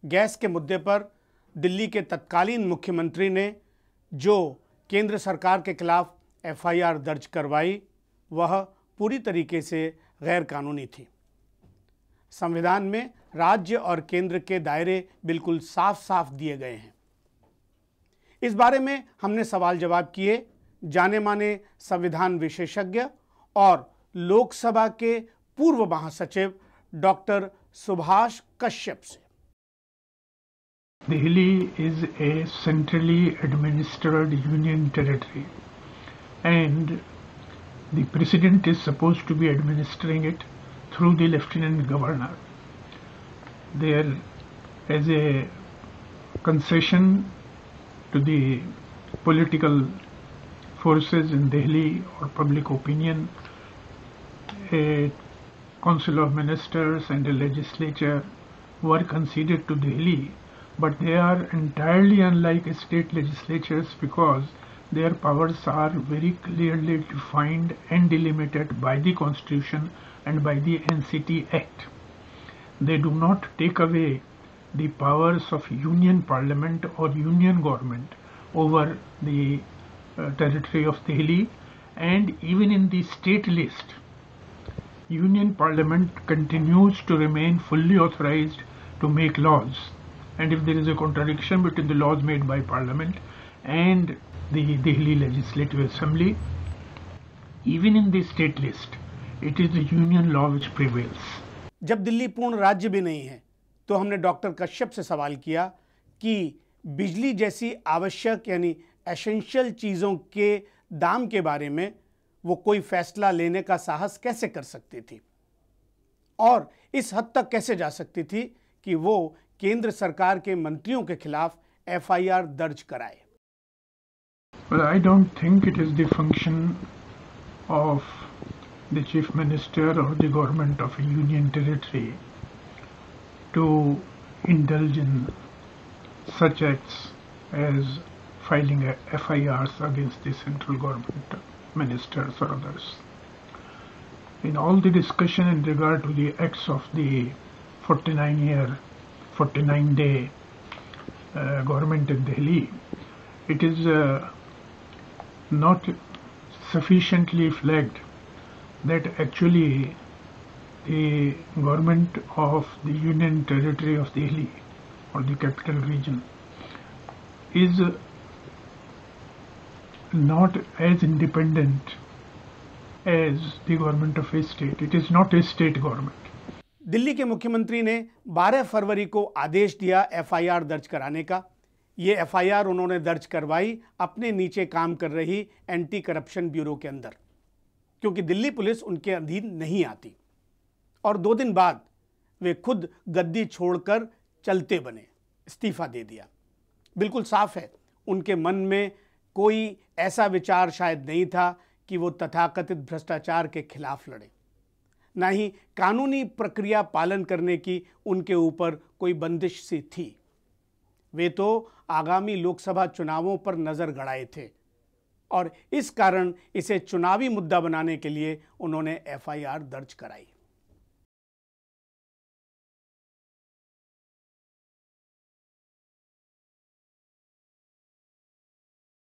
Gas के मुद्दे पर दिल्ली के तत्कालीन मुख्यमंत्री ने जो केंद्र सरकार के खिलाफ एफआईआर दर्ज करवाई वह पूरी तरीके से गैर कानूनी थी। संविधान में राज्य और केंद्र के दायरे बिल्कुल साफ साफ दिए गए हैं। इस बारे में हमने सवाल जवाब किए जाने माने संविधान विशेषज्ञ और लोकसभा के पूर्व महासचिव डॉक्टर सुभाष कश्यप से। Delhi is a centrally administered union territory and the president is supposed to be administering it through the lieutenant governor. There is a concession to the political forces in Delhi or public opinion. A council of ministers and a legislature were conceded to Delhi, but they are entirely unlike state legislatures because their powers are very clearly defined and delimited by the Constitution and by the NCT Act. They do not take away the powers of Union Parliament or Union Government over the territory of Delhi, and even in the state list, Union Parliament continues to remain fully authorized to make laws, and if there is a contradiction between the laws made by Parliament and the Delhi Legislative Assembly, even in the state list, it is the union law which prevails. जब दिल्ली पूर्ण राज्य भी नहीं है तो हमने doctor Kashyap से सवाल किया कि बिजली जैसी आवश्यक यानी एसेंशियल चीज़ों के दाम के बारे में वो कोई फैसला लेने का साहस कैसे कर सकती थी और इस हद तक कैसे जा सकती थी कि वो केंद्र सरकार के मंत्रियों के खिलाफ एफआईआर दर्ज कराए। Well, I don't think it is the function of the chief minister or the government of a union territory to indulge in such acts as filing FIRs against the central government ministers or others. In all the discussion in regard to the acts of the 49-day government in Delhi, it is not sufficiently flagged that actually the government of the Union Territory of Delhi or the capital region is not as independent as the government of a state. It is not a state government. Delhi के मुख्यमंत्री ने 12 फरवरी को आदेश दिया FIR दर्ज कराने का। ये FIR उन्होंने दर्ज करवाई अपने नीचे काम कर रही एंटी करप्शन ब्यूरो के अंदर, क्योंकि दिल्ली पुलिस उनके अधीन नहीं आती। और 2 दिन बाद वे खुद गद्दी छोड़कर चलते बने, इस्तीफा दे दिया। बिल्कुल साफ है उनके मन में कोई ऐसा विचार शायद नहीं था कि वो तथाकथित भ्रष्टाचार के खिलाफ लड़े, ना ही कानूनी प्रक्रिया पालन करने की उनके ऊपर कोई बंदिश सी थी। वे तो आगामी लोकसभा चुनावों पर नजर गड़ाए थे और इस कारण इसे चुनावी मुद्दा बनाने के लिए उन्होंने एफआईआर दर्ज कराई।